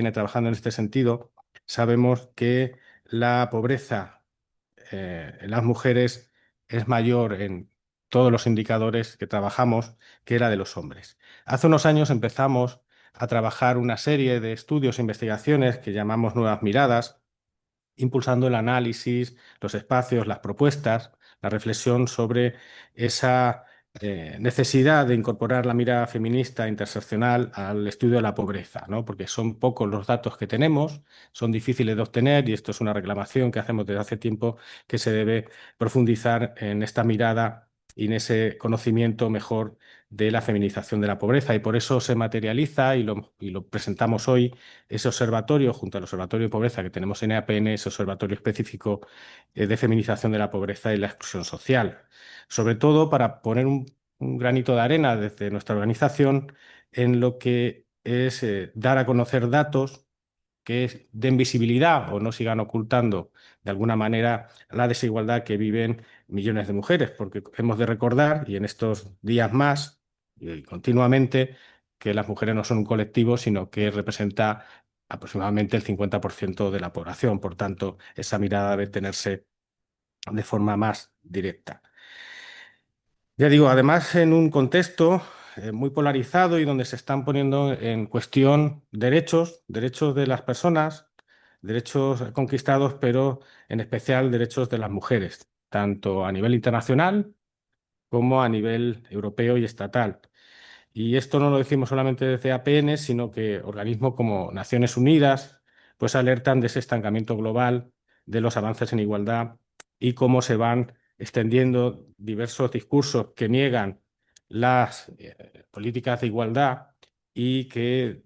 viene trabajando en este sentido, sabemos que la pobreza en las mujeres es mayor en todos los indicadores que trabajamos que la de los hombres. Hace unos años empezamos a trabajar una serie de estudios e investigaciones que llamamos Nuevas Miradas, impulsando el análisis, los espacios, las propuestas, la reflexión sobre esa necesidad de incorporar la mirada feminista interseccional al estudio de la pobreza, ¿no? Porque son pocos los datos que tenemos, son difíciles de obtener y esto es una reclamación que hacemos desde hace tiempo, que se debe profundizar en esta mirada y en ese conocimiento mejor de la feminización de la pobreza. Y por eso se materializa y lo presentamos hoy, ese observatorio, junto al Observatorio de Pobreza que tenemos en EAPN, ese observatorio específico de feminización de la pobreza y la exclusión social. Sobre todo para poner un granito de arena desde nuestra organización en lo que es dar a conocer datos que den visibilidad o no sigan ocultando de alguna manera la desigualdad que viven millones de mujeres, porque hemos de recordar, y en estos días más, y continuamente, que las mujeres no son un colectivo, sino que representa aproximadamente el 50% de la población. Por tanto, esa mirada debe tenerse de forma más directa. Ya digo, además en un contexto muy polarizado y donde se están poniendo en cuestión derechos de las personas, derechos conquistados, pero en especial derechos de las mujeres, tanto a nivel internacional como a nivel europeo y estatal. Y esto no lo decimos solamente desde APN, sino que organismos como Naciones Unidas pues alertan de ese estancamiento global, de los avances en igualdad y cómo se van extendiendo diversos discursos que niegan las políticas de igualdad y que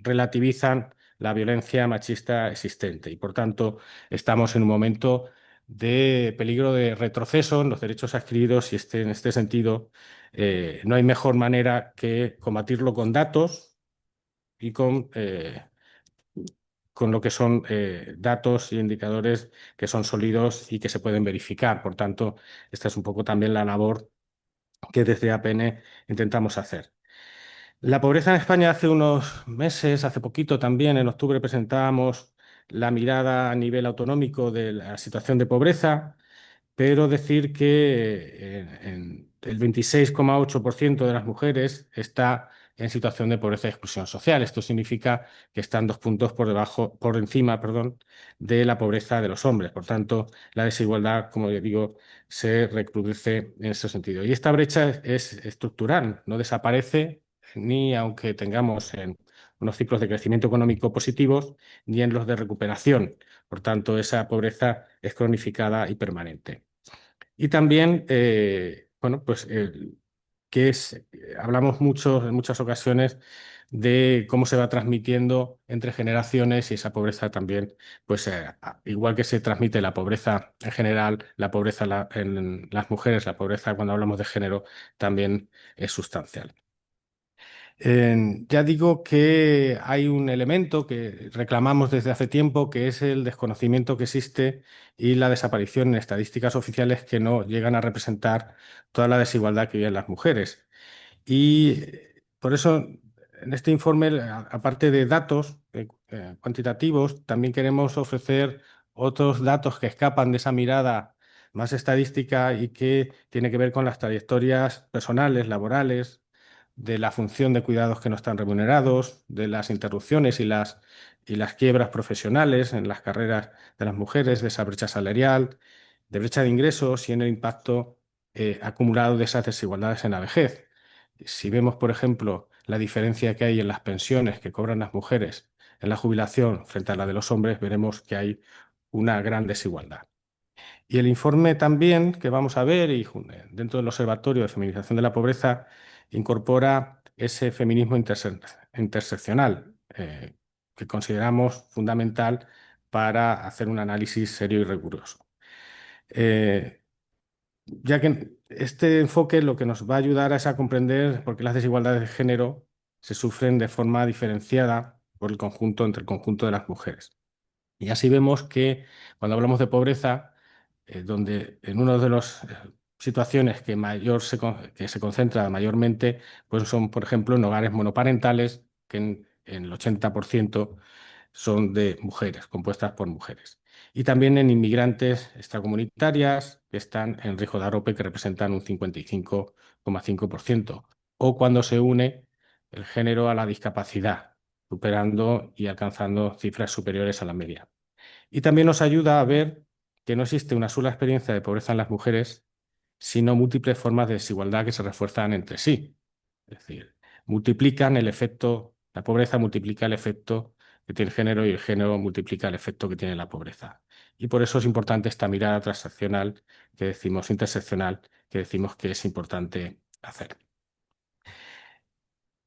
relativizan la violencia machista existente. Y por tanto, estamos en un momento de peligro de retroceso en los derechos adquiridos y en este sentido no hay mejor manera que combatirlo con datos y con lo que son datos y indicadores que son sólidos y que se pueden verificar. Por tanto, esta es un poco también la labor que desde APN intentamos hacer. La pobreza en España hace unos meses, hace poquito también, en octubre presentábamos la mirada a nivel autonómico de la situación de pobreza, pero decir que el 26,8% de las mujeres está en situación de pobreza y exclusión social. Esto significa que están 2 puntos por encima, perdón, de la pobreza de los hombres. Por tanto, la desigualdad, como yo digo, se recrudece en ese sentido. Y esta brecha es estructural, no desaparece ni aunque tengamos en unos ciclos de crecimiento económico positivos, ni en los de recuperación. Por tanto, esa pobreza es cronificada y permanente. Y también, bueno, pues hablamos mucho en muchas ocasiones de cómo se va transmitiendo entre generaciones y esa pobreza también, pues igual que se transmite la pobreza en general, la pobreza en las mujeres, la pobreza cuando hablamos de género también es sustancial. Ya digo que hay un elemento que reclamamos desde hace tiempo, que es el desconocimiento que existe y la desaparición en estadísticas oficiales que no llegan a representar toda la desigualdad que viven las mujeres. Y por eso, en este informe, aparte de datos cuantitativos, también queremos ofrecer otros datos que escapan de esa mirada más estadística y que tiene que ver con las trayectorias personales, laborales, de la función de cuidados que no están remunerados, de las interrupciones y las quiebras profesionales en las carreras de las mujeres, de esa brecha salarial, de brecha de ingresos y en el impacto acumulado de esas desigualdades en la vejez. Si vemos, por ejemplo, la diferencia que hay en las pensiones que cobran las mujeres en la jubilación frente a la de los hombres, veremos que hay una gran desigualdad. Y el informe también que vamos a ver, y dentro del Observatorio de Feminización de la Pobreza, incorpora ese feminismo interseccional que consideramos fundamental para hacer un análisis serio y riguroso. Eh, ya que este enfoque lo que nos va a ayudar es a comprender por qué las desigualdades de género se sufren de forma diferenciada entre el conjunto de las mujeres. Y así vemos que cuando hablamos de pobreza, donde en una de las situaciones que se concentra mayormente, pues son, por ejemplo, en hogares monoparentales, que en el 80% son de mujeres, compuestas por mujeres. Y también en inmigrantes extracomunitarias que están en riesgo de AROPE, que representan un 55,5%. O cuando se une el género a la discapacidad, superando y alcanzando cifras superiores a la media. Y también nos ayuda a ver que no existe una sola experiencia de pobreza en las mujeres, sino múltiples formas de desigualdad que se refuerzan entre sí. Es decir, multiplican el efecto, la pobreza multiplica el efecto que tiene el género y el género multiplica el efecto que tiene la pobreza. Y por eso es importante esta mirada transaccional que decimos, interseccional, que decimos que es importante hacer.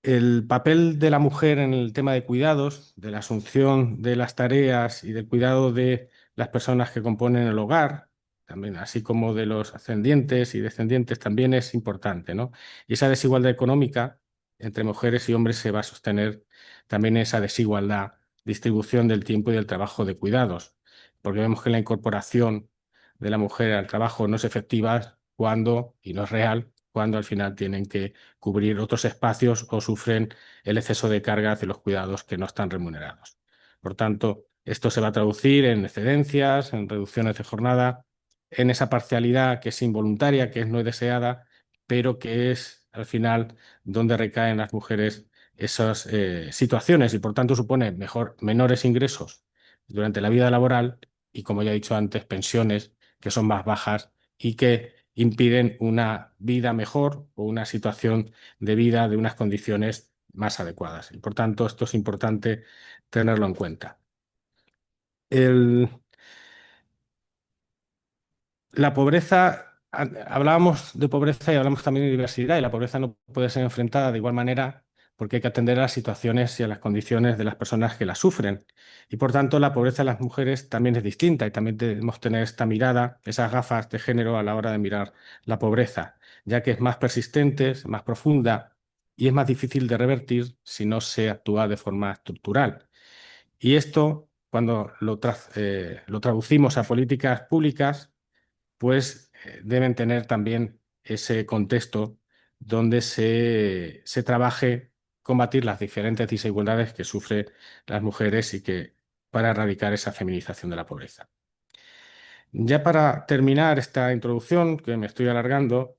El papel de la mujer en el tema de cuidados, de la asunción de las tareas y del cuidado de las personas que componen el hogar, también, así como de los ascendientes y descendientes, también es importante, ¿no? Y esa desigualdad económica entre mujeres y hombres se va a sostener también esa desigualdad, distribución del tiempo y del trabajo de cuidados, porque vemos que la incorporación de la mujer al trabajo no es efectiva cuando, y no es real, cuando al final tienen que cubrir otros espacios o sufren el exceso de carga hacia los cuidados que no están remunerados. Por tanto, esto se va a traducir en excedencias, en reducciones de jornada, en esa parcialidad que es involuntaria, que es no deseada, pero que es al final donde recaen las mujeres esas situaciones y por tanto supone menores ingresos durante la vida laboral y, como ya he dicho antes, pensiones que son más bajas y que impiden una vida mejor o una situación de vida de unas condiciones más adecuadas. Y por tanto, esto es importante tenerlo en cuenta. El- la pobreza, hablábamos de pobreza y hablamos también de diversidad, y la pobreza no puede ser enfrentada de igual manera porque hay que atender a las situaciones y a las condiciones de las personas que la sufren. Y por tanto, la pobreza de las mujeres también es distinta y también debemos tener esta mirada, esas gafas de género a la hora de mirar la pobreza, ya que es más persistente, es más profunda y es más difícil de revertir si no se actúa de forma estructural. Y esto, cuando lo traducimos a políticas públicas, pues deben tener también ese contexto donde se trabaje combatir las diferentes desigualdades que sufren las mujeres y que para erradicar esa feminización de la pobreza. Ya para terminar esta introducción, que me estoy alargando,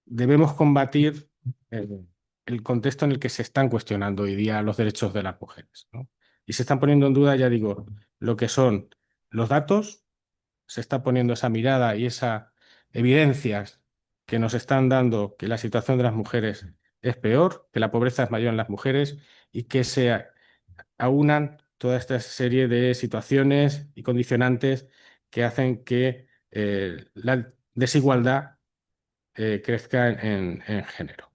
debemos combatir el contexto en el que se están cuestionando hoy día los derechos de las mujeres, ¿no? Y se están poniendo en duda, ya digo, lo que son los datos, se está poniendo esa mirada y esas evidencias que nos están dando que la situación de las mujeres es peor, que la pobreza es mayor en las mujeres y que se aunan toda esta serie de situaciones y condicionantes que hacen que la desigualdad crezca en género.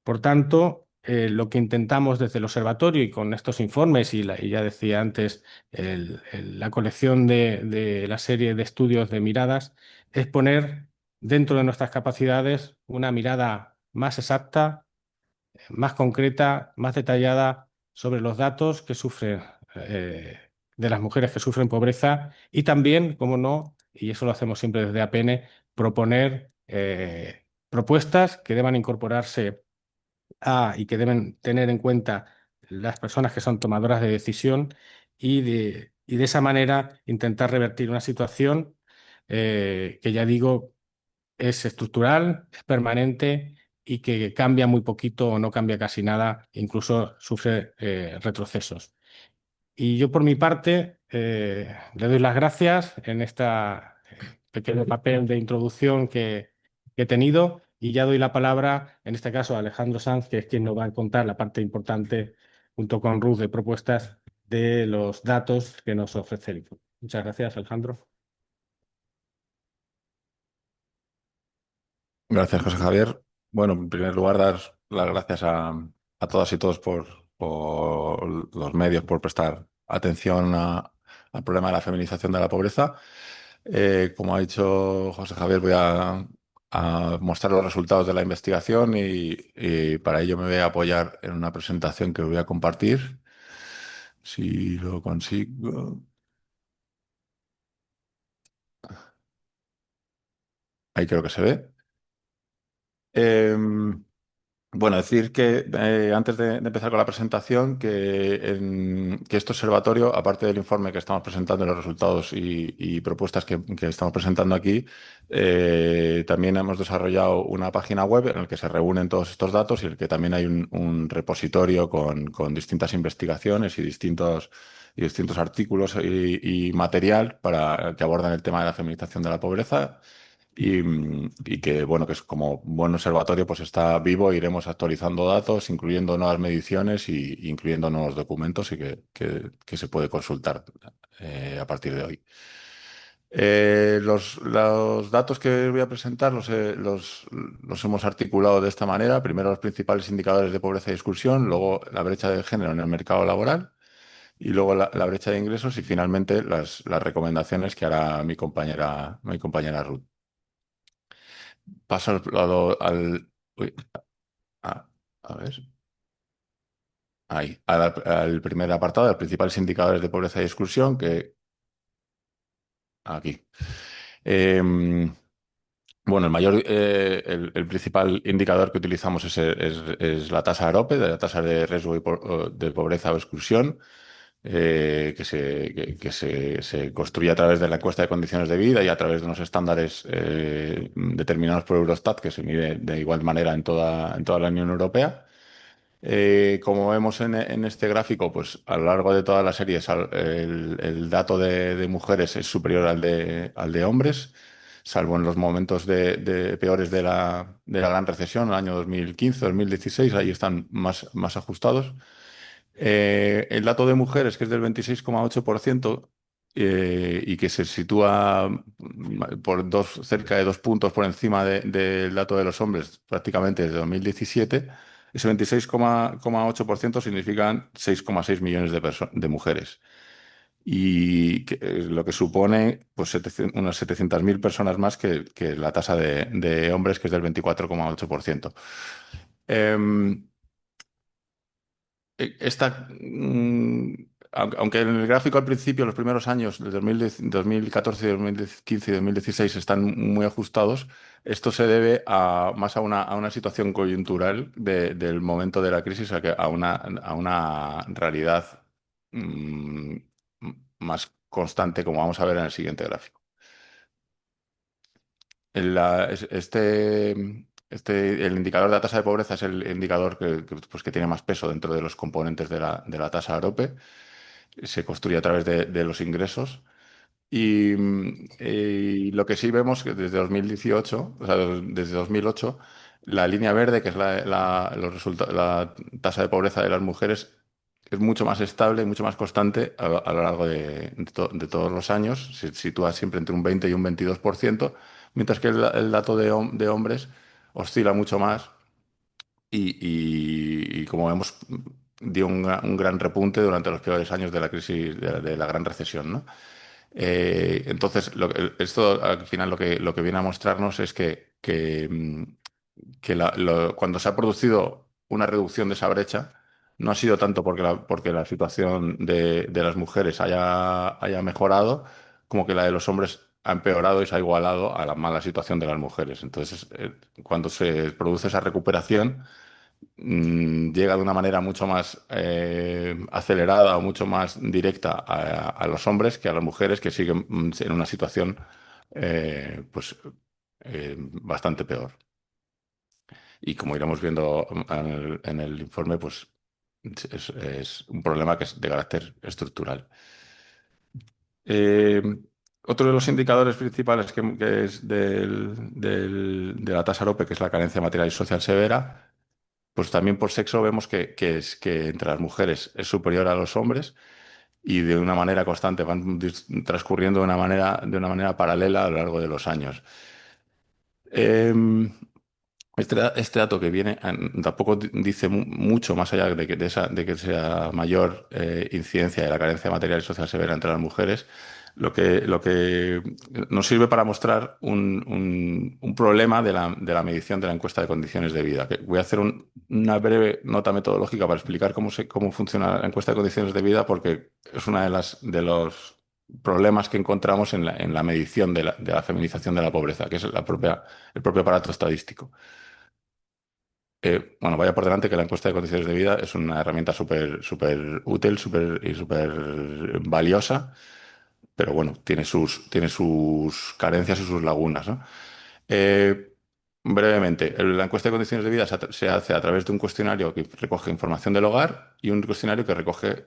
Por tanto, lo que intentamos desde el observatorio y con estos informes, y ya decía antes, la colección de la serie de estudios de miradas, es poner dentro de nuestras capacidades una mirada más exacta, más concreta, más detallada sobre los datos que sufren de las mujeres que sufren pobreza y también, como no, y eso lo hacemos siempre desde APN, proponer propuestas que deban incorporarse y que deben tener en cuenta las personas que son tomadoras de decisión y de esa manera intentar revertir una situación que ya digo es estructural, es permanente y que cambia muy poquito o no cambia casi nada, incluso sufre retrocesos. Y yo por mi parte le doy las gracias en este pequeño papel de introducción que he tenido y ya doy la palabra, en este caso, a Alejandro Sanz, que es quien nos va a contar la parte importante, junto con Ruth, de propuestas de los datos que nos ofrece el informe. Muchas gracias, Alejandro. Gracias, José Javier. Bueno, en primer lugar, dar las gracias a todas y todos por los medios, por prestar atención al problema de la feminización de la pobreza. Como ha dicho José Javier, voy a mostrar los resultados de la investigación y para ello me voy a apoyar en una presentación que voy a compartir. Si lo consigo. Ahí creo que se ve. Bueno, decir que antes de empezar con la presentación, que este observatorio, aparte del informe que estamos presentando, y los resultados y propuestas que estamos presentando aquí, también hemos desarrollado una página web en la que se reúnen todos estos datos y en el que también hay un repositorio con distintas investigaciones y distintos artículos y material para que abordan el tema de la feminización de la pobreza y que, bueno, que es como buen observatorio, pues está vivo, iremos actualizando datos, incluyendo nuevas mediciones y incluyendo nuevos documentos y que se puede consultar a partir de hoy. Los datos que voy a presentar los hemos articulado de esta manera. Primero los principales indicadores de pobreza y exclusión, luego la brecha de género en el mercado laboral y luego la brecha de ingresos y finalmente las recomendaciones que hará mi compañera Ruth. Paso uy, a, a ver, ahí, al primer apartado, de los principales indicadores de pobreza y exclusión, que aquí. Em, bueno, el principal indicador que utilizamos es la tasa AROPE, de la tasa de riesgo de pobreza o exclusión, se construye a través de la encuesta de condiciones de vida y a través de unos estándares determinados por Eurostat, que se mide de igual manera en toda la Unión Europea. Como vemos en este gráfico, pues a lo largo de toda la serie el dato de mujeres es superior al de hombres, salvo en los momentos peores de la gran recesión, el año 2015, 2016, ahí están más ajustados. El dato de mujeres, que es del 26,8%, y que se sitúa cerca de 2 puntos por encima del dato de los hombres, prácticamente desde 2017, ese 26,8% significan 6,6 millones de mujeres. Lo que supone pues, unas 700.000 personas más que la tasa de hombres, que es del 24,8%. Em, aunque en el gráfico al principio, los primeros años, de 2014, 2015 y 2016, están muy ajustados, esto se debe más a una situación coyuntural del momento de la crisis, a una realidad mm, más constante, como vamos a ver en el siguiente gráfico. El indicador de la tasa de pobreza es el indicador que tiene más peso dentro de los componentes de la tasa AROPE. Se construye a través de los ingresos. Y lo que sí vemos que desde 2018, o sea, desde 2008, la línea verde, que es la tasa de pobreza de las mujeres, es mucho más estable y mucho más constante a lo largo de todos los años. Se sitúa siempre entre un 20 y un 22%, mientras que el dato de hombres oscila mucho más y como vemos, dio un gran repunte durante los peores años de la crisis, de la gran recesión, ¿no? Entonces, esto al final lo que viene a mostrarnos es que cuando se ha producido una reducción de esa brecha, no ha sido tanto porque la situación de las mujeres haya mejorado, como que la de los hombres ha empeorado y se ha igualado a la mala situación de las mujeres. Entonces, cuando se produce esa recuperación, llega de una manera mucho más acelerada o mucho más directa a los hombres que a las mujeres, que siguen en una situación pues bastante peor. Y como iremos viendo en el informe, pues es un problema que es de carácter estructural. Eh, Otro de los indicadores principales que es de la tasa AROPE, que es la carencia material y social severa, pues también por sexo vemos que entre las mujeres es superior a los hombres y de una manera constante van transcurriendo de una manera paralela a lo largo de los años. Em, este dato que viene tampoco dice mucho más allá de que sea mayor incidencia de la carencia material y social severa entre las mujeres. Lo que nos sirve para mostrar un problema de la medición de la encuesta de condiciones de vida. Voy a hacer una breve nota metodológica para explicar cómo funciona la encuesta de condiciones de vida, porque es uno de los problemas que encontramos en la medición de la feminización de la pobreza, que es el propio aparato estadístico. Bueno, vaya por delante que la encuesta de condiciones de vida es una herramienta súper útil, y súper valiosa, pero bueno, tiene sus carencias y sus lagunas, ¿no? Eh, brevemente, la encuesta de condiciones de vida se hace a través de un cuestionario que recoge información del hogar y un cuestionario que recoge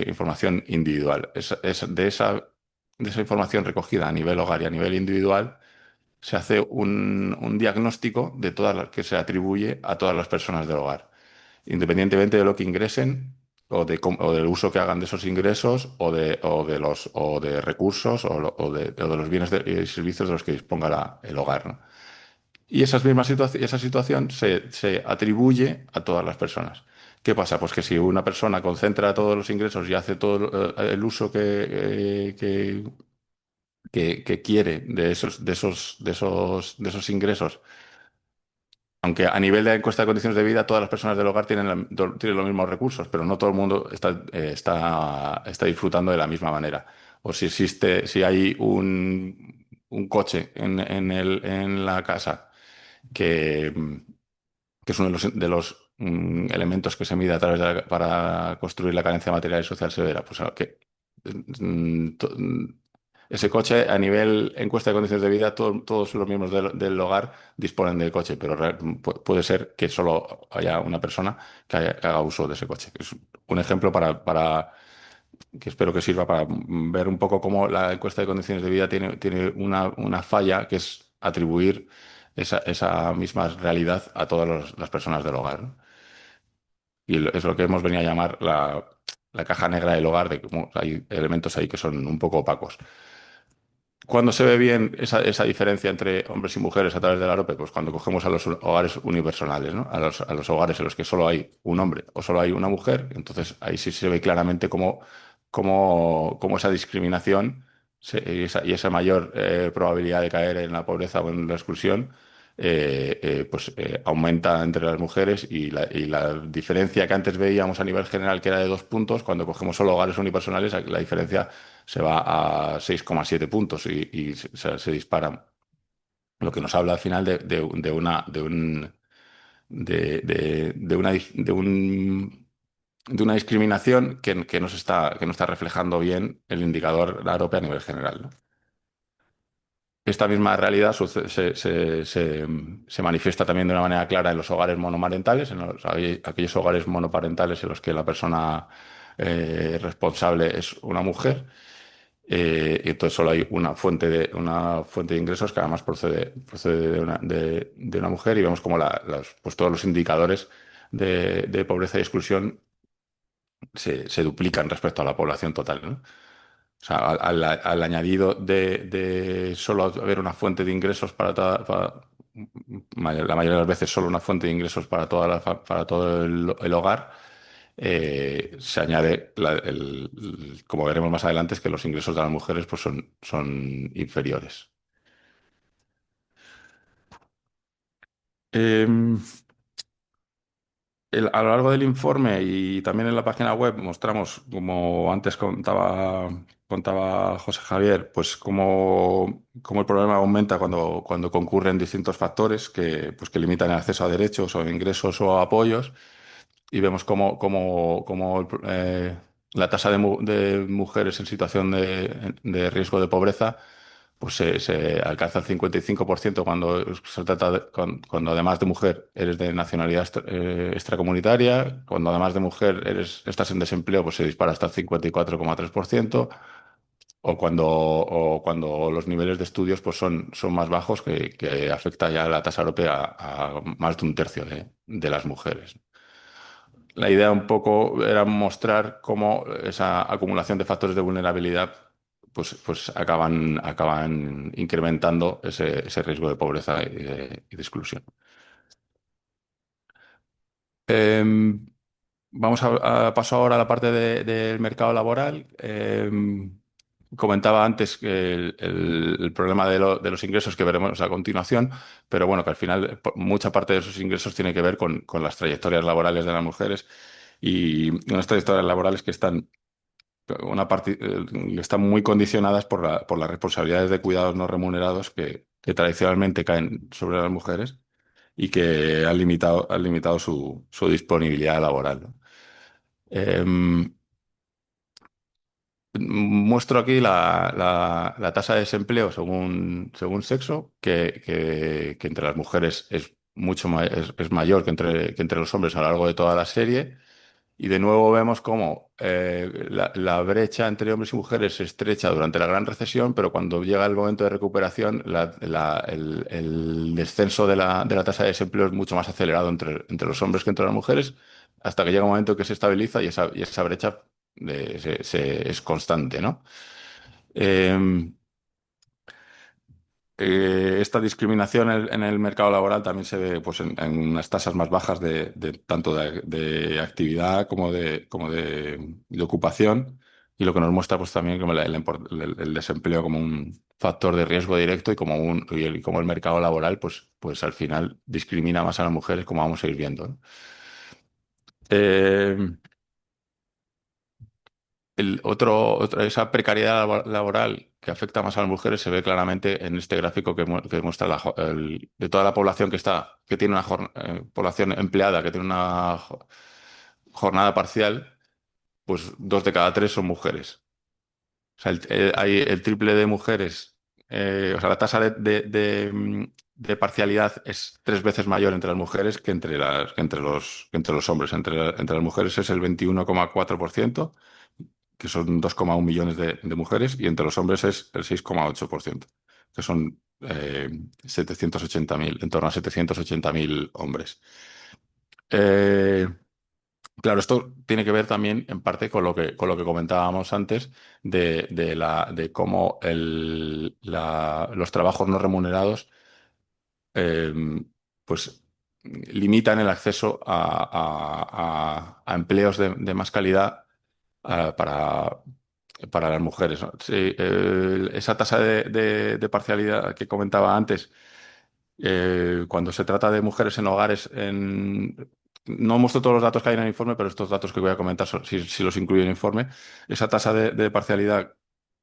información individual. De esa información recogida a nivel hogar y a nivel individual se hace un diagnóstico de todas las que se atribuye a todas las personas del hogar, independientemente de lo que ingresen o del uso que hagan de esos ingresos o de recursos o de los bienes y servicios de los que disponga el hogar, ¿no? Y esa situación se atribuye a todas las personas. ¿Qué pasa? Pues que si una persona concentra todos los ingresos y hace todo el uso que quiere de esos ingresos, aunque a nivel de encuesta de condiciones de vida, todas las personas del hogar tienen los mismos recursos, pero no todo el mundo está disfrutando de la misma manera. O si hay un coche en la casa que, que es uno de los elementos que se mide para construir la carencia material y social severa, pues que ese coche a nivel encuesta de condiciones de vida, todos los miembros del hogar disponen del coche, pero puede ser que solo haya una persona que haga uso de ese coche. Es un ejemplo que espero que sirva para ver un poco cómo la encuesta de condiciones de vida tiene una falla, que es atribuir esa misma realidad a todas las personas del hogar, ¿no? Y es lo que hemos venido a llamar la caja negra del hogar, de cómo hay elementos ahí que son un poco opacos. ¿Cuándo se ve bien esa diferencia entre hombres y mujeres a través de la AROPE? Pues cuando cogemos a los hogares unipersonales, ¿no? A los hogares en los que solo hay un hombre o solo hay una mujer, entonces ahí sí se ve claramente cómo esa discriminación y esa mayor probabilidad de caer en la pobreza o en la exclusión pues aumenta entre las mujeres, y la diferencia que antes veíamos a nivel general, que era de 2 puntos, cuando cogemos solo hogares unipersonales, la diferencia se va a 6,7 puntos y se dispara. Lo que nos habla al final de una discriminación que no está reflejando bien el indicador la AROPE a nivel general, ¿no? Esta misma realidad se manifiesta también de una manera clara en los hogares monomarentales, aquellos hogares monoparentales en los que la persona responsable es una mujer. Y entonces solo hay una fuente de ingresos que además procede de una mujer, y vemos como pues todos los indicadores de pobreza y exclusión se duplican respecto a la población total, ¿no? O sea, al añadido de solo haber una fuente de ingresos la mayoría de las veces solo una fuente de ingresos para todo el hogar, se añade, como veremos más adelante, es que los ingresos de las mujeres pues son inferiores. Em, a lo largo del informe y también en la página web mostramos, como antes contaba José Javier, pues cómo el problema aumenta cuando concurren distintos factores que limitan el acceso a derechos o ingresos o apoyos, y vemos cómo la tasa de mujeres en situación de riesgo de pobreza pues se alcanza el 55% cuando se trata cuando además de mujer eres de nacionalidad extracomunitaria. Cuando además de mujer estás en desempleo, pues se dispara hasta el 54,3%. O cuando los niveles de estudios pues son más bajos, que afecta ya la tasa europea a más de un tercio de las mujeres. La idea un poco era mostrar cómo esa acumulación de factores de vulnerabilidad pues acaban incrementando ese riesgo de pobreza y de exclusión. Em, Vamos paso ahora a la parte del mercado laboral. Comentaba antes que el problema de los ingresos, que veremos a continuación, pero bueno, que al final mucha parte de esos ingresos tiene que ver con las trayectorias laborales de las mujeres, y unas trayectorias laborales que están muy condicionadas por las responsabilidades de cuidados no remunerados que tradicionalmente caen sobre las mujeres, y que han limitado su disponibilidad laboral, ¿no? Em, Muestro aquí la tasa de desempleo según sexo, que entre las mujeres es es mayor que entre los hombres a lo largo de toda la serie. Y de nuevo vemos cómo la brecha entre hombres y mujeres se estrecha durante la gran recesión, pero cuando llega el momento de recuperación, el descenso de la tasa de desempleo es mucho más acelerado entre los hombres que entre las mujeres, hasta que llega un momento que se estabiliza y esa brecha es constante, ¿no? Eh, Esta discriminación en el mercado laboral también se ve pues, en unas tasas más bajas tanto de actividad de ocupación, y lo que nos muestra pues, también como el desempleo como un factor de riesgo directo y como el mercado laboral pues al final discrimina más a las mujeres, como vamos a ir viendo, ¿no? Eh, Esa precariedad laboral que afecta más a las mujeres se ve claramente en este gráfico que muestra de toda la población que tiene una población empleada, que tiene una jornada parcial, pues 2 de cada 3 son mujeres. O sea, hay el triple de mujeres, o sea, la tasa de parcialidad es 3 veces mayor entre las mujeres que entre los hombres. Entre las mujeres es el 21,4%, que son 2,1 millones de mujeres, y entre los hombres es el 6,8%, que son 780.000, en torno a 780.000 hombres. Eh, claro, esto tiene que ver también en parte con lo que comentábamos antes de cómo los trabajos no remunerados eh, pues limitan el acceso a empleos de más calidad ah, para las mujeres, ¿no? Sí, esa tasa de parcialidad que comentaba antes, cuando se trata de mujeres en hogares, no muestro todos los datos que hay en el informe, pero estos datos que voy a comentar, si los incluyo en el informe, esa tasa de parcialidad,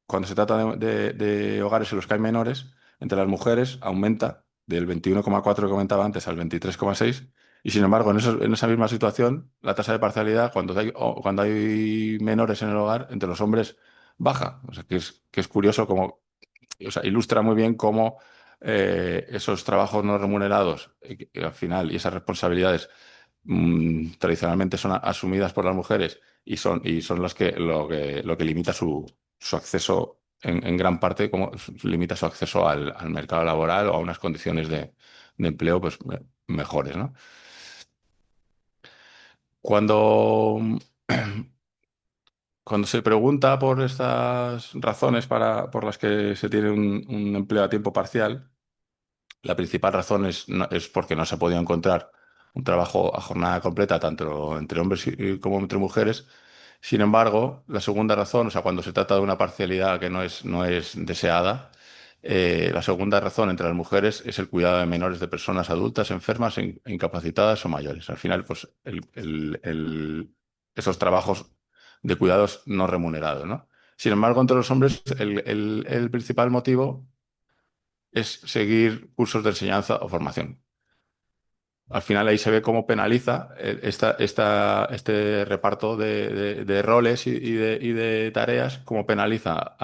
cuando se trata de hogares en los que hay menores, entre las mujeres aumenta del 21,4 que comentaba antes al 23,6. Y sin embargo, en esa misma situación, la tasa de parcialidad, cuando hay menores en el hogar, entre los hombres baja. O sea, que es curioso como, o sea, ilustra muy bien cómo esos trabajos no remunerados, que al final, y esas responsabilidades tradicionalmente son asumidas por las mujeres y son lo que limita su acceso en gran parte, como limita su acceso al mercado laboral o a unas condiciones de empleo pues, mejores, ¿no? Cuando, cuando se pregunta por estas razones por las que se tiene un empleo a tiempo parcial, la principal razón es porque no se ha podido encontrar un trabajo a jornada completa, tanto entre hombres como entre mujeres. Sin embargo, la segunda razón, o sea, cuando se trata de una parcialidad que no es deseada, la segunda razón entre las mujeres es el cuidado de menores, de personas adultas, enfermas, incapacitadas o mayores. Al final, pues, esos trabajos de cuidados no remunerados, ¿no? Sin embargo, entre los hombres, el principal motivo es seguir cursos de enseñanza o formación. Al final ahí se ve cómo penaliza este reparto de roles y de tareas, cómo penaliza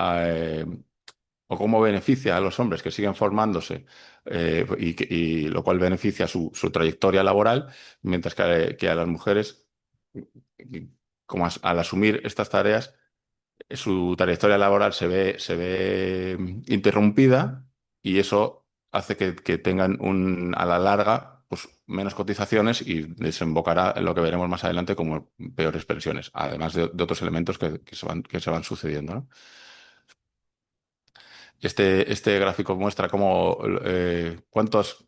o cómo beneficia a los hombres que siguen formándose, y lo cual beneficia su trayectoria laboral, mientras que a las mujeres, como al asumir estas tareas, su trayectoria laboral se ve interrumpida, y eso hace que tengan a la larga pues, menos cotizaciones y desembocará en lo que veremos más adelante como peores pensiones, además de otros elementos que se van sucediendo, ¿no? Este gráfico muestra cuántas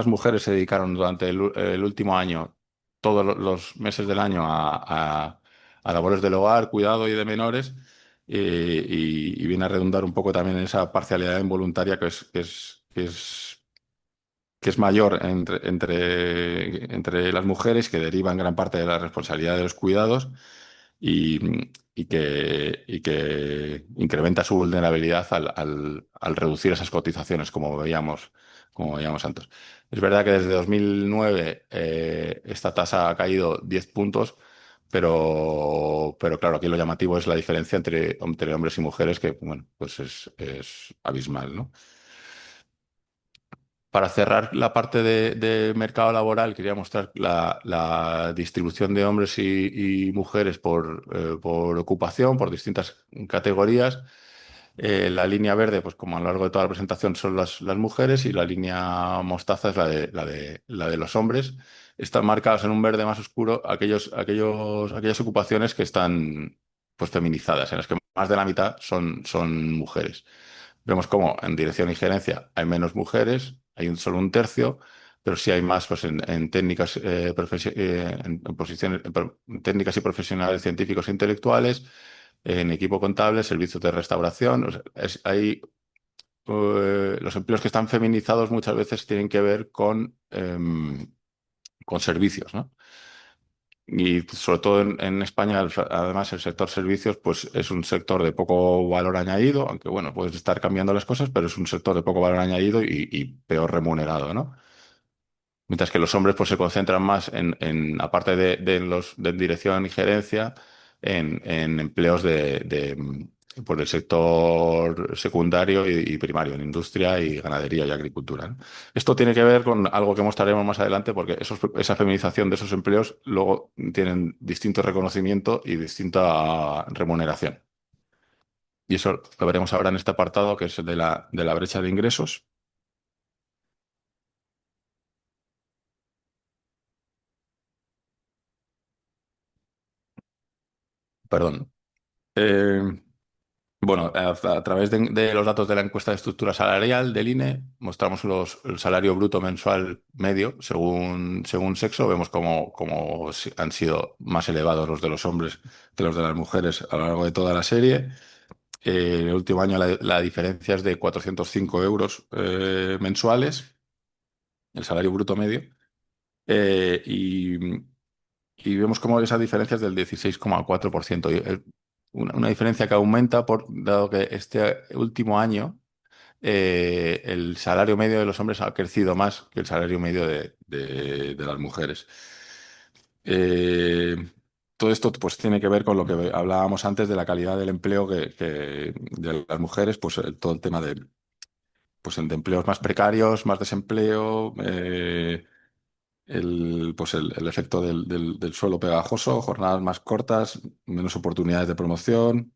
mujeres se dedicaron durante el último año, todos los meses del año, a labores del hogar, cuidado y de menores, y viene a redundar un poco también en esa parcialidad involuntaria que es mayor entre las mujeres, que deriva en gran parte de la responsabilidad de los cuidados, y, y que incrementa su vulnerabilidad al reducir esas cotizaciones, como veíamos antes. Es verdad que desde 2009 esta tasa ha caído 10 puntos, pero claro, aquí lo llamativo es la diferencia entre hombres y mujeres, que bueno, pues es abismal, ¿no? Para cerrar la parte de mercado laboral, quería mostrar la distribución de hombres y mujeres por ocupación, por distintas categorías. La línea verde, pues como a lo largo de toda la presentación, son las mujeres, y la línea mostaza es la de los hombres. Están marcadas en un verde más oscuro aquellas ocupaciones que están pues feminizadas, en las que más de la mitad son mujeres. Vemos cómo en dirección y gerencia hay menos mujeres, solo un tercio, pero sí hay más pues, en técnicas, en posiciones, en técnicas y profesionales científicos e intelectuales, en equipo contable, servicios de restauración. O sea, los empleos que están feminizados muchas veces tienen que ver con servicios, ¿no? Y sobre todo en España, además, el sector servicios pues, es un sector de poco valor añadido, aunque bueno, puedes estar cambiando las cosas, pero es un sector de poco valor añadido y peor remunerado, ¿no? Mientras que los hombres pues, se concentran más aparte de dirección y gerencia, en empleos por el sector secundario y primario, en industria y ganadería y agricultura, ¿no? Esto tiene que ver con algo que mostraremos más adelante, porque esa feminización de esos empleos luego tienen distinto reconocimiento y distinta remuneración. Y eso lo veremos ahora en este apartado, que es el de la brecha de ingresos. Perdón. Eh, Bueno, a través de los datos de la encuesta de estructura salarial del INE, mostramos el salario bruto mensual medio según sexo. Vemos cómo han sido más elevados los de los hombres que los de las mujeres a lo largo de toda la serie. En el último año la diferencia es de 405 euros mensuales, el salario bruto medio. Eh, y, y vemos cómo esa diferencia es del 16,4%. Y es una diferencia que aumenta dado que este último año el salario medio de los hombres ha crecido más que el salario medio de las mujeres. Eh, Todo esto pues tiene que ver con lo que hablábamos antes de la calidad del empleo de las mujeres, pues todo el tema de empleos más precarios, más desempleo, el efecto del suelo pegajoso, jornadas más cortas, menos oportunidades de promoción,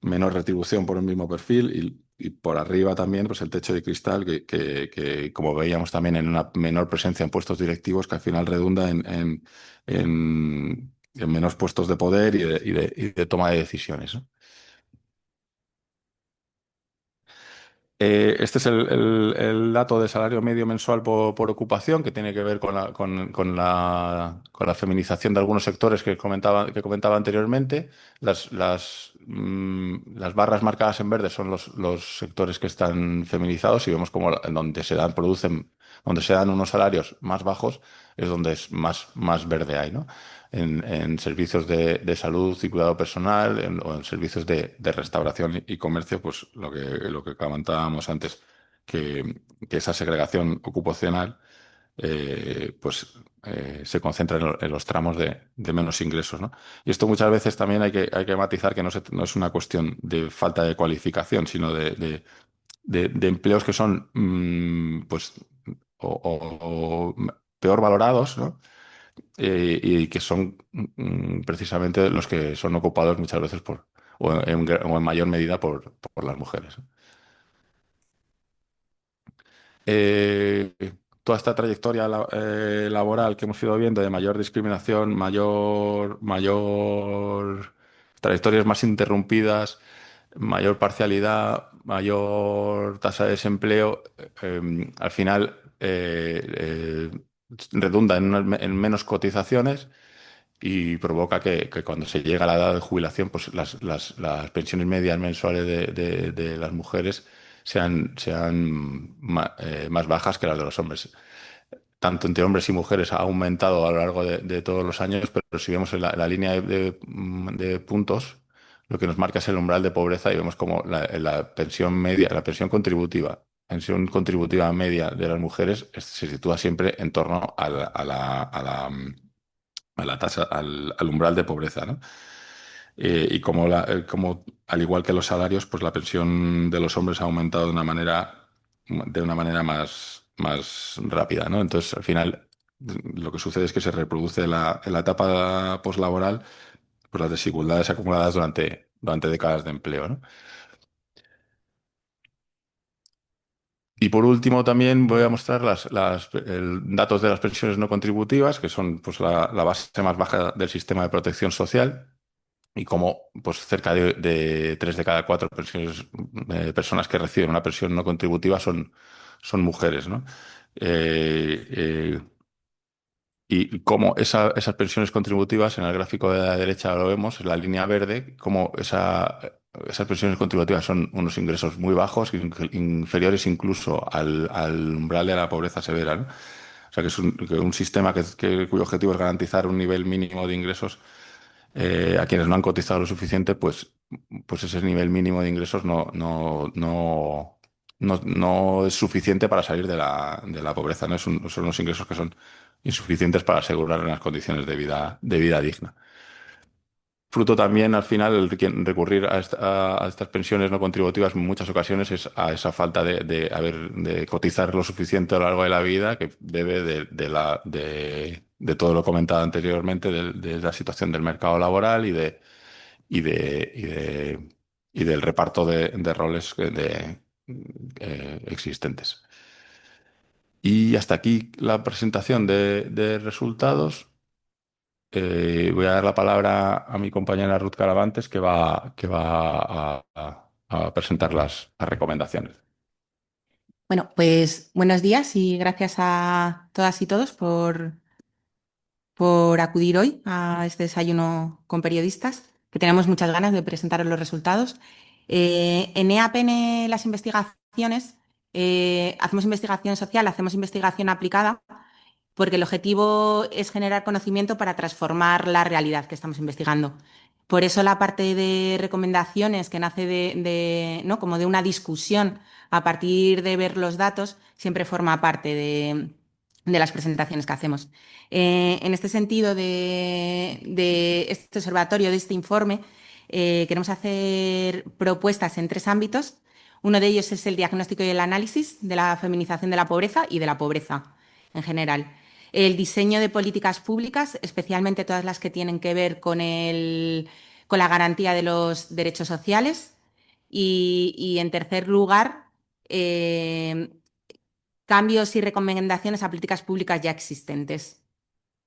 menor retribución por un mismo perfil, y por arriba también pues el techo de cristal que, como veíamos también, en una menor presencia en puestos directivos, que al final redunda en menos puestos de poder y de toma de decisiones, ¿no? Este es el dato de salario medio mensual por ocupación, que tiene que ver con la feminización de algunos sectores que comentaba anteriormente. Las barras marcadas en verde son los sectores que están feminizados, y vemos como donde se dan unos salarios más bajos es donde es más verde hay, ¿no? En servicios de salud y cuidado personal, o en servicios de restauración y comercio, pues lo que comentábamos antes, que esa segregación ocupacional se concentra en los tramos de menos ingresos, ¿no? Y esto muchas veces también hay que matizar, que no es una cuestión de falta de cualificación, sino de empleos que son pues o peor valorados, ¿no? Y que son precisamente los que son ocupados muchas veces o en mayor medida por las mujeres. Eh, Toda esta trayectoria laboral que hemos ido viendo, de mayor discriminación, mayor trayectorias más interrumpidas, mayor parcialidad, mayor tasa de desempleo, al final redunda en menos cotizaciones, y provoca que cuando se llega a la edad de jubilación, pues las pensiones medias mensuales de las mujeres sean más bajas que las de los hombres. tanto entre hombres y mujeres ha aumentado a lo largo de todos los años, pero si vemos en la línea de puntos, lo que nos marca es el umbral de pobreza y vemos como la pensión media, la pensión contributiva media de las mujeres se sitúa siempre en torno a la tasa, al umbral de pobreza, ¿no? Y como, como, al igual que los salarios, pues la pensión de los hombres ha aumentado de una manera más rápida, ¿no? Entonces, al final, lo que sucede es que se reproduce en la etapa poslaboral, pues las desigualdades acumuladas durante décadas de empleo, ¿no? Y por último, también voy a mostrar datos de las pensiones no contributivas, que son pues, la base más baja del sistema de protección social. Y como pues, cerca de 3 de cada 4 personas que reciben una pensión no contributiva son mujeres, ¿no? Eh, eh, y como esas pensiones contributivas, en el gráfico de la derecha lo vemos, en la línea verde, como esas pensiones contributivas son unos ingresos muy bajos, inferiores incluso al umbral de la pobreza severa, ¿no? O sea, que es un sistema cuyo objetivo es garantizar un nivel mínimo de ingresos a quienes no han cotizado lo suficiente, pues ese nivel mínimo de ingresos no es suficiente para salir de la pobreza, ¿no? Son unos ingresos que son insuficientes para asegurar unas condiciones de vida digna. Fruto también, al final, recurrir a estas pensiones no contributivas en muchas ocasiones es a esa falta de cotizar lo suficiente a lo largo de la vida, que debe de todo lo comentado anteriormente, de la situación del mercado laboral y de, y de- y del reparto de roles existentes. Y hasta aquí la presentación de resultados. Voy a dar la palabra a mi compañera Ruth Caravantes, que va a presentar las recomendaciones. Bueno, pues buenos días y gracias a todas y todos por acudir hoy a este desayuno con periodistas, que tenemos muchas ganas de presentaros los resultados. En EAPN las investigaciones, hacemos investigación social, hacemos investigación aplicada, porque el objetivo es generar conocimiento para transformar la realidad que estamos investigando. Por eso la parte de recomendaciones que nace ¿no? como de una discusión a partir de ver los datos, siempre forma parte de las presentaciones que hacemos. En este sentido de este observatorio, de este informe, queremos hacer propuestas en 3 ámbitos. Uno de ellos es el diagnóstico y el análisis de la feminización de la pobreza y de la pobreza en general. El diseño de políticas públicas, especialmente todas las que tienen que ver con la garantía de los derechos sociales. Y en tercer lugar, eh, cambios y recomendaciones a políticas públicas ya existentes.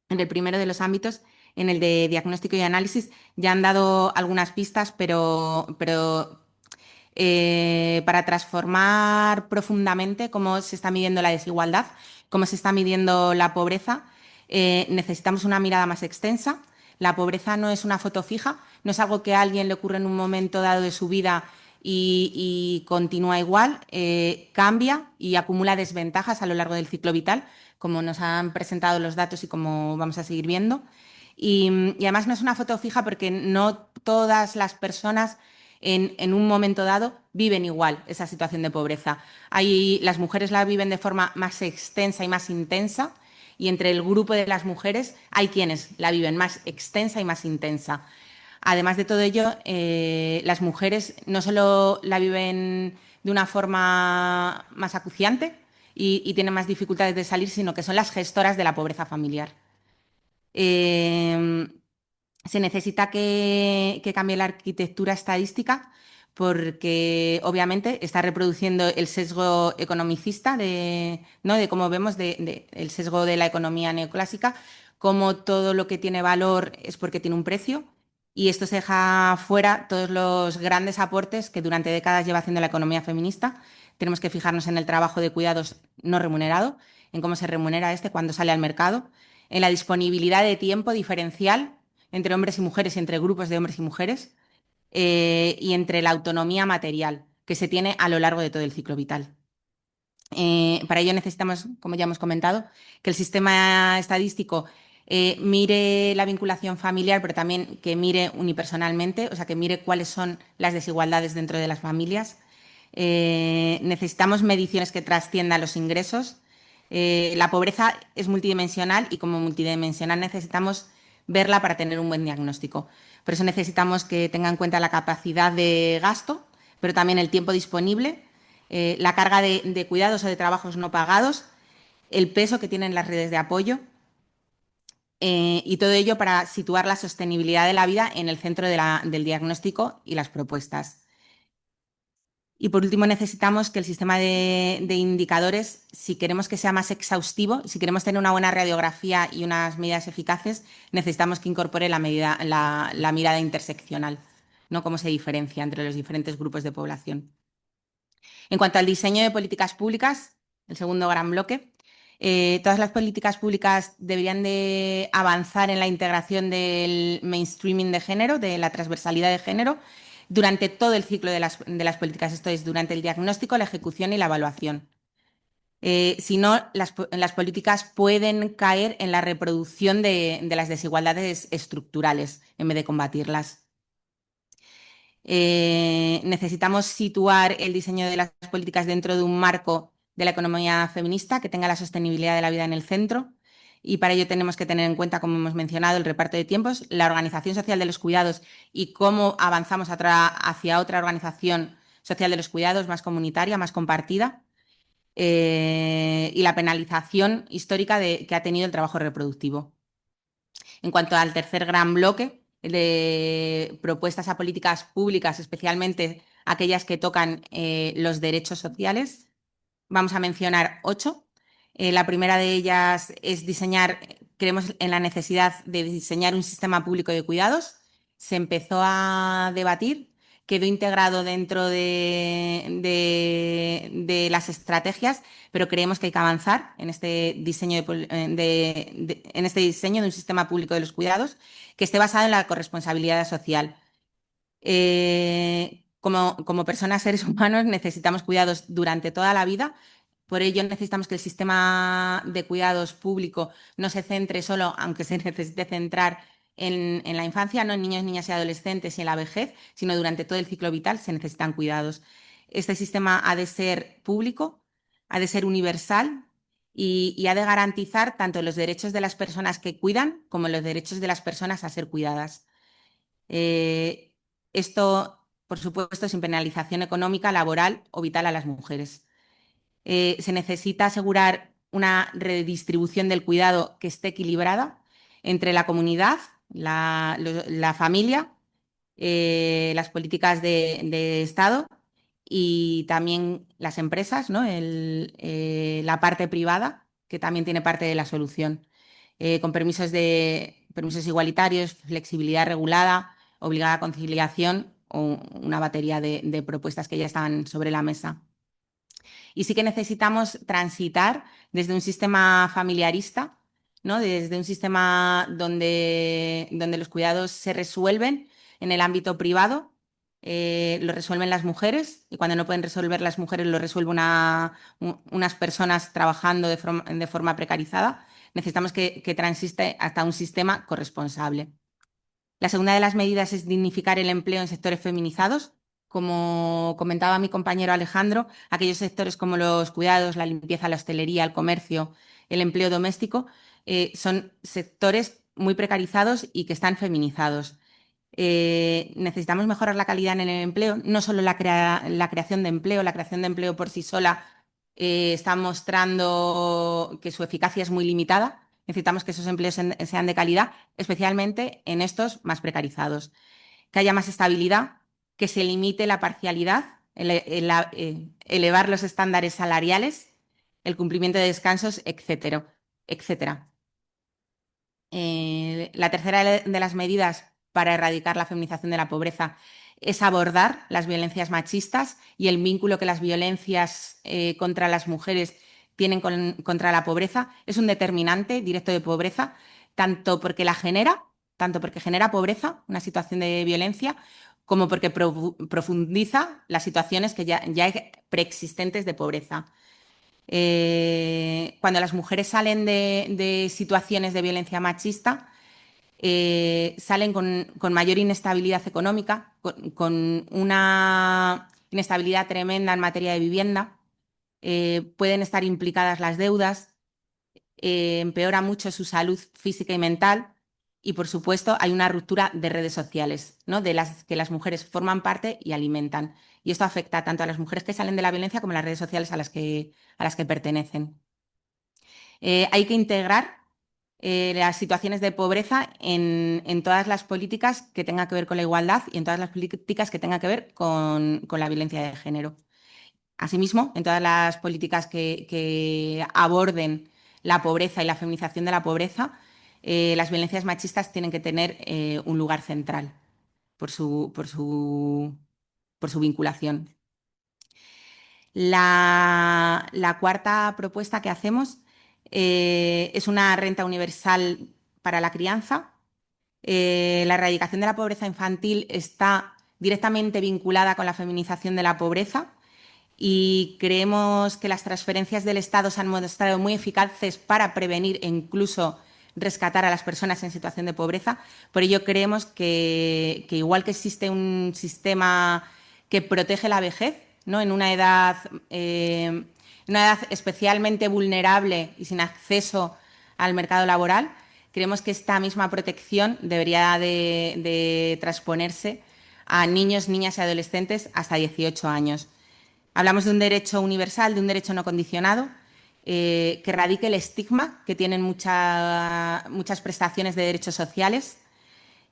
En el primero de los ámbitos, en el de diagnóstico y análisis, ya han dado algunas pistas, pero para transformar profundamente cómo se está midiendo la desigualdad, cómo se está midiendo la pobreza, necesitamos una mirada más extensa. La pobreza no es una foto fija, no es algo que a alguien le ocurre en un momento dado de su vida y continúa igual, cambia y acumula desventajas a lo largo del ciclo vital, como nos han presentado los datos y como vamos a seguir viendo. Y además no es una foto fija porque no todas las personas en un momento dado viven igual esa situación de pobreza. Las mujeres la viven de forma más extensa y más intensa, y entre el grupo de las mujeres hay quienes la viven más extensa y más intensa. Además de todo ello, las mujeres no solo la viven de una forma más acuciante y tienen más dificultades de salir, sino que son las gestoras de la pobreza familiar. Eh, Se necesita que cambie la arquitectura estadística porque obviamente está reproduciendo el sesgo economicista ¿no? de cómo vemos el sesgo de la economía neoclásica, como todo lo que tiene valor es porque tiene un precio, y esto se deja fuera todos los grandes aportes que durante décadas lleva haciendo la economía feminista. Tenemos que fijarnos en el trabajo de cuidados no remunerado, en cómo se remunera este cuando sale al mercado, en la disponibilidad de tiempo diferencial entre hombres y mujeres y entre grupos de hombres y mujeres, y entre la autonomía material que se tiene a lo largo de todo el ciclo vital. Para ello necesitamos, como ya hemos comentado, que el sistema estadístico mire la vinculación familiar, pero también que mire unipersonalmente, o sea, que mire cuáles son las desigualdades dentro de las familias. Necesitamos mediciones que trasciendan los ingresos. La pobreza es multidimensional y como multidimensional necesitamos verla para tener un buen diagnóstico. Por eso necesitamos que tenga en cuenta la capacidad de gasto, pero también el tiempo disponible, la carga de cuidados o de trabajos no pagados, el peso que tienen las redes de apoyo y todo ello para situar la sostenibilidad de la vida en el centro del diagnóstico y las propuestas. Y por último, necesitamos que el sistema de indicadores, si queremos que sea más exhaustivo, si queremos tener una buena radiografía y unas medidas eficaces, necesitamos que incorpore la mirada interseccional, ¿no? Cómo se diferencia entre los diferentes grupos de población. En cuanto al diseño de políticas públicas, el segundo gran bloque, todas las políticas públicas deberían de avanzar en la integración del mainstreaming de género, de la transversalidad de género, durante todo el ciclo de las políticas, esto es, durante el diagnóstico, la ejecución y la evaluación. Si no, las políticas pueden caer en la reproducción de las desigualdades estructurales en vez de combatirlas. Necesitamos situar el diseño de las políticas dentro de un marco de la economía feminista que tenga la sostenibilidad de la vida en el centro. Y para ello tenemos que tener en cuenta, como hemos mencionado, el reparto de tiempos, la organización social de los cuidados y cómo avanzamos hacia otra organización social de los cuidados más comunitaria, más compartida, y la penalización histórica que ha tenido el trabajo reproductivo. En cuanto al tercer gran bloque de propuestas a políticas públicas, especialmente aquellas que tocan los derechos sociales, vamos a mencionar 8. La primera de ellas es creemos en la necesidad de diseñar un sistema público de cuidados. Se empezó a debatir, quedó integrado dentro de las estrategias, pero creemos que hay que avanzar en este diseño en este diseño de un sistema público de los cuidados que esté basado en la corresponsabilidad social. Como personas, seres humanos, necesitamos cuidados durante toda la vida. Por ello necesitamos que el sistema de cuidados público no se centre solo, aunque se necesite centrar en la infancia, no en niños, niñas y adolescentes y en la vejez, sino durante todo el ciclo vital se necesitan cuidados. Este sistema ha de ser público, ha de ser universal y ha de garantizar tanto los derechos de las personas que cuidan como los derechos de las personas a ser cuidadas. Esto, por supuesto, sin penalización económica, laboral o vital a las mujeres. Se necesita asegurar una redistribución del cuidado que esté equilibrada entre la comunidad, la familia, las políticas de Estado y también las empresas, ¿no? La parte privada, que también tiene parte de la solución, con permisos igualitarios, flexibilidad regulada, obligada conciliación o una batería de propuestas que ya estaban sobre la mesa. Y sí que necesitamos transitar desde un sistema familiarista, ¿no? Desde un sistema donde los cuidados se resuelven en el ámbito privado, lo resuelven las mujeres, y cuando no pueden resolver las mujeres lo resuelven unas personas trabajando de forma precarizada. Necesitamos que transiste hasta un sistema corresponsable. La segunda de las medidas es dignificar el empleo en sectores feminizados. Como comentaba mi compañero Alejandro, aquellos sectores como los cuidados, la limpieza, la hostelería, el comercio, el empleo doméstico, son sectores muy precarizados y que están feminizados. Necesitamos mejorar la calidad en el empleo, no solo la creación de empleo, la creación de empleo por sí sola está mostrando que su eficacia es muy limitada. Necesitamos que esos empleos sean de calidad, especialmente en estos más precarizados. Que haya más estabilidad, que se limite la parcialidad, elevar los estándares salariales, el cumplimiento de descansos, etcétera. La tercera de las medidas para erradicar la feminización de la pobreza es abordar las violencias machistas y el vínculo que las violencias contra las mujeres tienen contra la pobreza. Es un determinante directo de pobreza, tanto porque genera pobreza, una situación de violencia, como porque profundiza las situaciones que ya preexistentes de pobreza. Cuando las mujeres salen de situaciones de violencia machista, salen con mayor inestabilidad económica, con una inestabilidad tremenda en materia de vivienda, pueden estar implicadas las deudas, empeora mucho su salud física y mental y, por supuesto, hay una ruptura de redes sociales, ¿no? De las que las mujeres forman parte y alimentan. Y esto afecta tanto a las mujeres que salen de la violencia como a las redes sociales a las que pertenecen. Hay que integrar las situaciones de pobreza en todas las políticas que tengan que ver con la igualdad y en todas las políticas que tengan que ver con la violencia de género. Asimismo, en todas las políticas que aborden la pobreza y la feminización de la pobreza, las violencias machistas tienen que tener un lugar central por su vinculación. La cuarta propuesta que hacemos es una renta universal para la crianza. La erradicación de la pobreza infantil está directamente vinculada con la feminización de la pobreza y creemos que las transferencias del Estado se han mostrado muy eficaces para prevenir e incluso rescatar a las personas en situación de pobreza. Por ello creemos que igual que existe un sistema que protege la vejez, ¿no? En una edad especialmente vulnerable y sin acceso al mercado laboral, creemos que esta misma protección debería de transponerse a niños, niñas y adolescentes hasta 18 años. Hablamos de un derecho universal, de un derecho no condicionado, que erradique el estigma que tienen muchas prestaciones de derechos sociales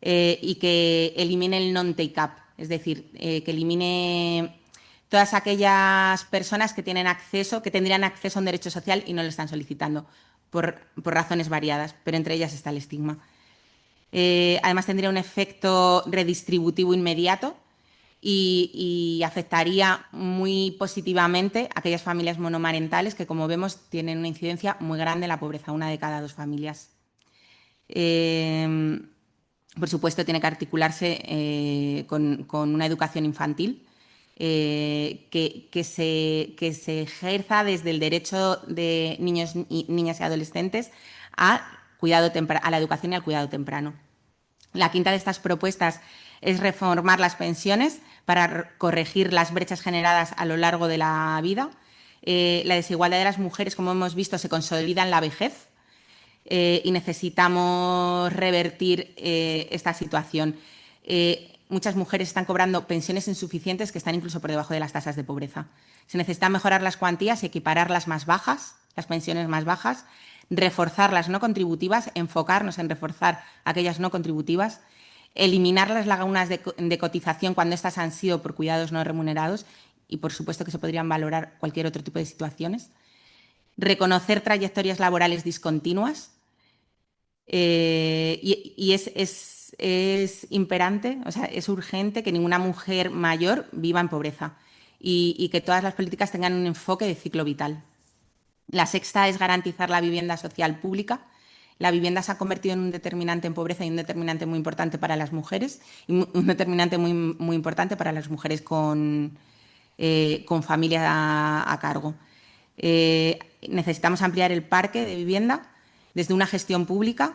y que elimine el non-take-up, es decir, que elimine todas aquellas personas que tienen acceso, que tendrían acceso a un derecho social y no lo están solicitando por razones variadas, pero entre ellas está el estigma. Además tendría un efecto redistributivo inmediato y afectaría muy positivamente a aquellas familias monomarentales que, como vemos, tienen una incidencia muy grande en la pobreza, una de cada dos familias. Por supuesto, tiene que articularse con una educación infantil que se ejerza desde el derecho de niños y niñas y adolescentes a la educación y al cuidado temprano. La quinta de estas propuestas es reformar las pensiones para corregir las brechas generadas a lo largo de la vida. La desigualdad de las mujeres, como hemos visto, se consolida en la vejez y necesitamos revertir esta situación. Muchas mujeres están cobrando pensiones insuficientes que están incluso por debajo de las tasas de pobreza. Se necesita mejorar las cuantías y equiparar las más bajas, las pensiones más bajas, reforzar las no contributivas, enfocarnos en reforzar aquellas no contributivas, eliminar las lagunas de cotización cuando éstas han sido por cuidados no remunerados y, por supuesto, que se podrían valorar cualquier otro tipo de situaciones, reconocer trayectorias laborales discontinuas y es imperante, o sea, es urgente que ninguna mujer mayor viva en pobreza y que todas las políticas tengan un enfoque de ciclo vital. La sexta es garantizar la vivienda social pública. La vivienda se ha convertido en un determinante en pobreza y un determinante muy importante para las mujeres y un determinante muy, muy importante para las mujeres con familia a cargo. Necesitamos ampliar el parque de vivienda desde una gestión pública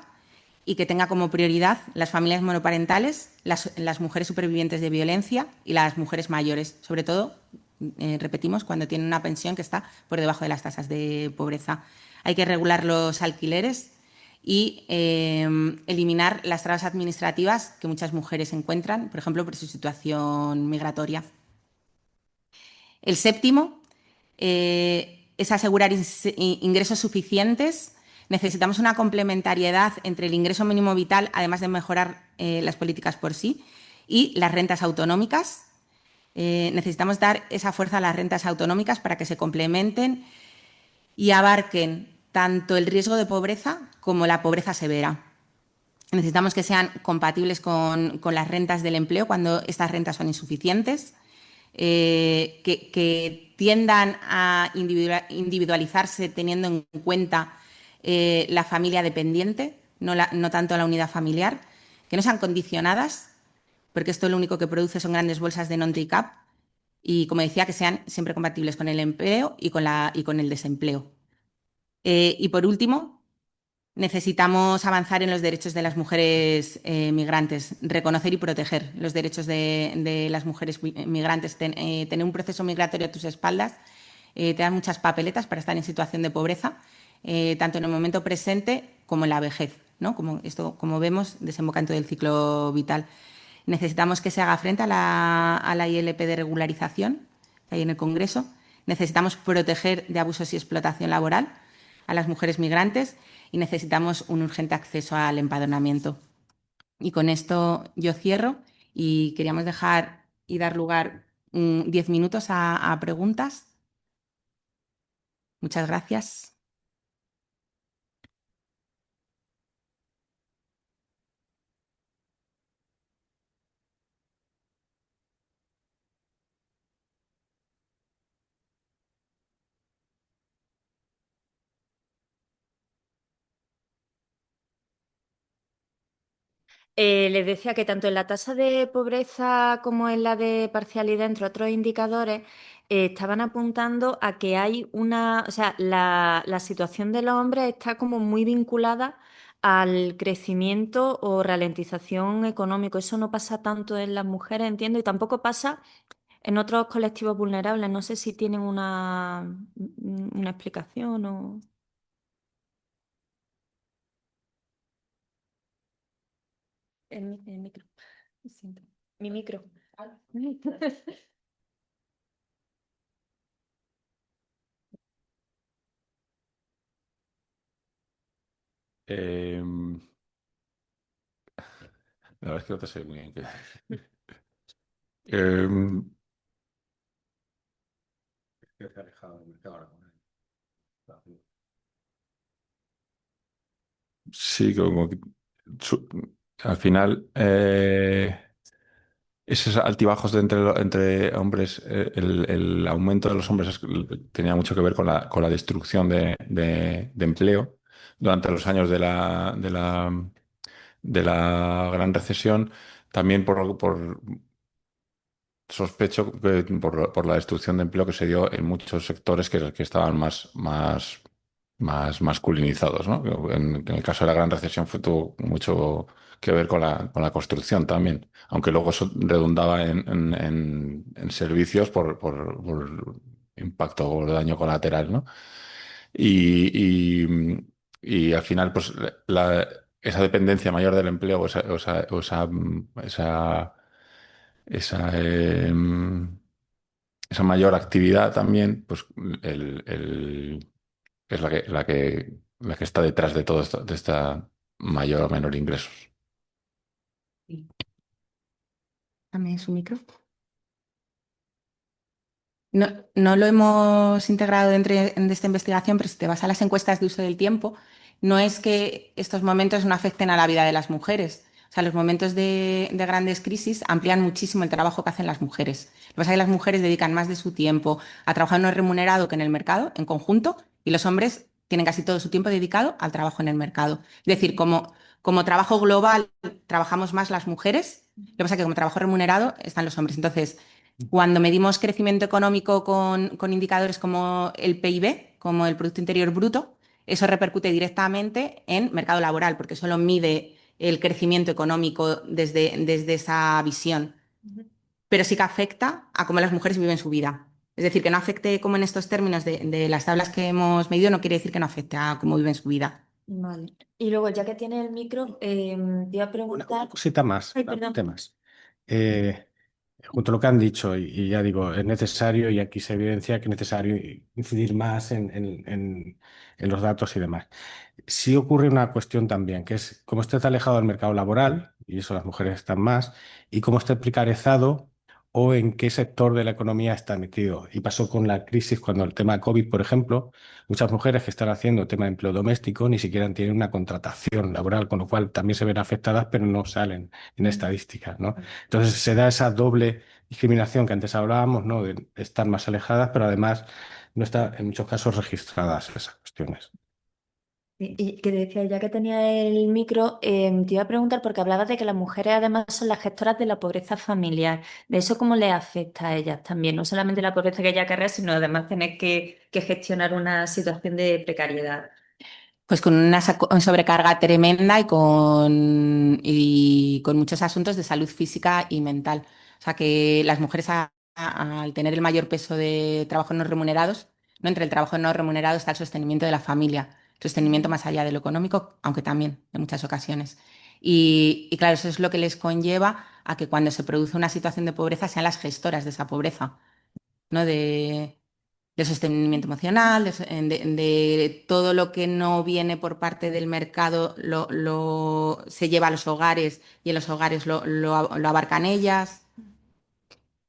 y que tenga como prioridad las familias monoparentales, las mujeres supervivientes de violencia y las mujeres mayores, sobre todo, repetimos, cuando tienen una pensión que está por debajo de las tasas de pobreza. Hay que regular los alquileres y eliminar las trabas administrativas que muchas mujeres encuentran, por ejemplo, por su situación migratoria. El séptimo es asegurar ingresos suficientes. Necesitamos una complementariedad entre el ingreso mínimo vital, además de mejorar las políticas por sí, y las rentas autonómicas. Necesitamos dar esa fuerza a las rentas autonómicas para que se complementen y abarquen tanto el riesgo de pobreza como la pobreza severa. Necesitamos que sean compatibles con las rentas del empleo cuando estas rentas son insuficientes, que tiendan a individualizarse teniendo en cuenta la familia dependiente, no tanto la unidad familiar, que no sean condicionadas, porque esto lo único que produce son grandes bolsas de non-take-up y, como decía, que sean siempre compatibles con el empleo y con el desempleo. Y por último, necesitamos avanzar en los derechos de las mujeres migrantes, reconocer y proteger los derechos de las mujeres migrantes, tener un proceso migratorio a tus espaldas. Te dan muchas papeletas para estar en situación de pobreza, tanto en el momento presente como en la vejez, ¿no? Como esto, como vemos, desemboca en todo el ciclo vital. Necesitamos que se haga frente a la ILP de regularización que hay en el Congreso. Necesitamos proteger de abusos y explotación laboral a las mujeres migrantes y necesitamos un urgente acceso al empadronamiento. Y con esto yo cierro y queríamos dejar y dar lugar 10 minutos a preguntas. Muchas gracias. Les decía que tanto en la tasa de pobreza como en la de parcialidad, entre otros indicadores, estaban apuntando a que hay o sea, la situación de los hombres está como muy vinculada al crecimiento o ralentización económico. Eso no pasa tanto en las mujeres, entiendo, y tampoco pasa en otros colectivos vulnerables. No sé si tienen una explicación o... El micro. Lo siento. Mi micro. Eh, la verdad es que no te sé muy bien qué. Eh, sí, como que su- al final, esos altibajos entre hombres, el aumento de los hombres tenía mucho que ver con la destrucción de empleo durante los años de la gran recesión, también sospecho que por la destrucción de empleo que se dio en muchos sectores que estaban más masculinizados, ¿no? En el caso de la Gran Recesión tuvo mucho que ver con la construcción también, aunque luego eso redundaba en servicios por impacto o daño colateral, ¿no? Y al final, pues esa dependencia mayor del empleo, esa esa mayor actividad también, pues es la que está detrás de todo esto, de esta mayor o menor ingresos. Sí. Dame su micro. No, no lo hemos integrado dentro de esta investigación, pero si te vas a las encuestas de uso del tiempo, no es que estos momentos no afecten a la vida de las mujeres. O sea, los momentos de grandes crisis amplían muchísimo el trabajo que hacen las mujeres. Lo que pasa es que las mujeres dedican más de su tiempo a trabajar no remunerado que en el mercado, en conjunto, y los hombres tienen casi todo su tiempo dedicado al trabajo en el mercado. Es decir, como trabajo global trabajamos más las mujeres, lo que pasa es que como trabajo remunerado están los hombres. Entonces, cuando medimos crecimiento económico con indicadores como el PIB, como el Producto Interior Bruto, eso repercute directamente en mercado laboral, porque solo mide el crecimiento económico desde esa visión. Pero sí que afecta a cómo las mujeres viven su vida. Es decir, que no afecte como en estos términos de las tablas que hemos medido, no quiere decir que no afecte a cómo viven su vida. Vale. Y luego, ya que tiene el micro, te iba a Una preguntar. cosita más, Ay, un perdón. tema más. Eh, Junto a lo que han dicho, y ya digo, es necesario, y aquí se evidencia que es necesario incidir más en los datos y demás. Sí ocurre una cuestión también, que es cómo esté alejado del mercado laboral, y eso las mujeres están más, y cómo esté precarizado o en qué sector de la economía está metido. Y pasó con la crisis cuando el tema COVID, por ejemplo, muchas mujeres que están haciendo tema de empleo doméstico ni siquiera tienen una contratación laboral, con lo cual también se ven afectadas, pero no salen en estadísticas, ¿no? Entonces se da esa doble discriminación que antes hablábamos, ¿no? De estar más alejadas, pero además no está en muchos casos registradas esas cuestiones. Y que decía, ya que tenía el micro, te iba a preguntar porque hablabas de que las mujeres además son las gestoras de la pobreza familiar. ¿De eso cómo les afecta a ellas también? No solamente la pobreza que ella acarrea, sino además tener que gestionar una situación de precariedad. Pues con una sobrecarga tremenda y con muchos asuntos de salud física y mental. O sea que las mujeres al tener el mayor peso de trabajo no remunerados, ¿no? Entre el trabajo no remunerado está el sostenimiento de la familia, el sostenimiento más allá de lo económico, aunque también en muchas ocasiones. Y claro, eso es lo que les conlleva a que cuando se produce una situación de pobreza sean las gestoras de esa pobreza, ¿no? De sostenimiento emocional, de todo lo que no viene por parte del mercado se lleva a los hogares y en los hogares lo abarcan ellas.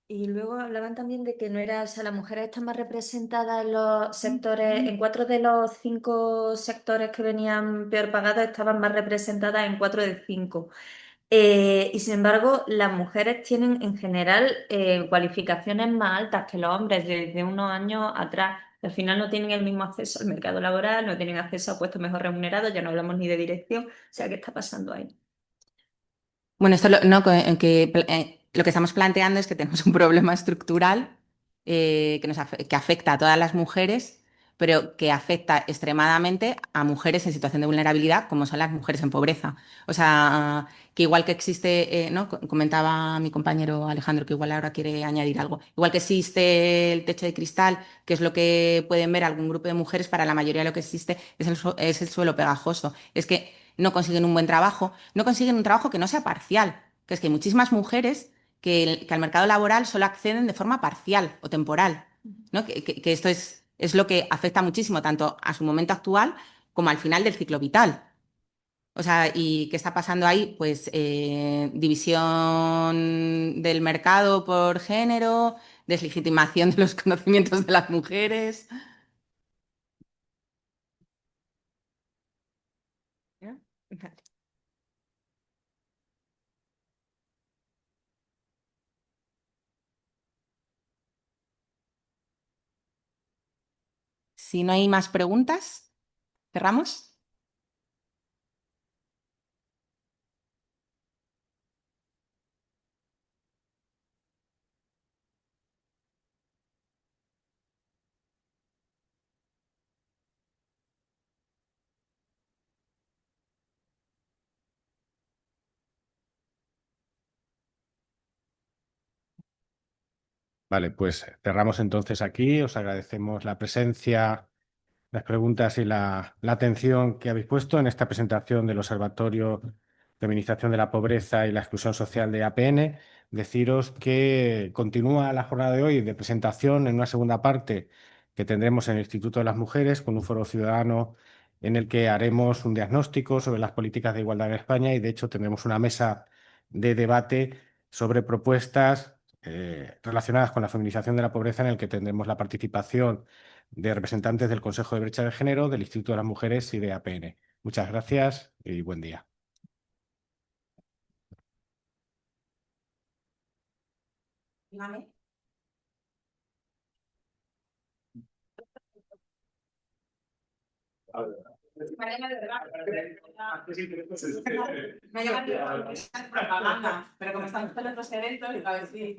Y luego hablaban también de que no era, o sea, las mujeres están más representadas en los sectores, en 4 de los 5 sectores que venían peor pagados, estaban más representadas en 4 de 5. Y sin embargo, las mujeres tienen en general cualificaciones más altas que los hombres desde unos años atrás. Al final no tienen el mismo acceso al mercado laboral, no tienen acceso a puestos mejor remunerados, ya no hablamos ni de dirección. O sea, ¿qué está pasando ahí? Bueno, esto lo que estamos planteando es que tenemos un problema estructural que afecta a todas las mujeres, pero que afecta extremadamente a mujeres en situación de vulnerabilidad, como son las mujeres en pobreza. O sea, que igual que existe, ¿no? Comentaba mi compañero Alejandro, que igual ahora quiere añadir algo. Igual que existe el techo de cristal, que es lo que pueden ver algún grupo de mujeres, para la mayoría lo que existe es el suelo pegajoso. Es que no consiguen un buen trabajo, no consiguen un trabajo que no sea parcial, que es que hay muchísimas mujeres que al mercado laboral solo acceden de forma parcial o temporal, ¿no? Que esto es lo que afecta muchísimo tanto a su momento actual como al final del ciclo vital. O sea, ¿y qué está pasando ahí? Pues división del mercado por género, deslegitimación de los conocimientos de las mujeres. ¿Ya? Vale. Si no hay más preguntas, cerramos. Vale, pues cerramos entonces aquí. Os agradecemos la presencia, las preguntas y la atención que habéis puesto en esta presentación del Observatorio Feminización de la Pobreza y la Exclusión Social de APN. Deciros que continúa la jornada de hoy de presentación en una segunda parte que tendremos en el Instituto de las Mujeres con un foro ciudadano en el que haremos un diagnóstico sobre las políticas de igualdad en España y de hecho tendremos una mesa de debate sobre propuestas relacionadas con la feminización de la pobreza en el que tendremos la participación de representantes del Consejo de Brecha de Género, del Instituto de las Mujeres y de APN. Muchas gracias y buen día. Dígame. Me llaman propaganda, pero como estamos con otros eventos, digo, a ver si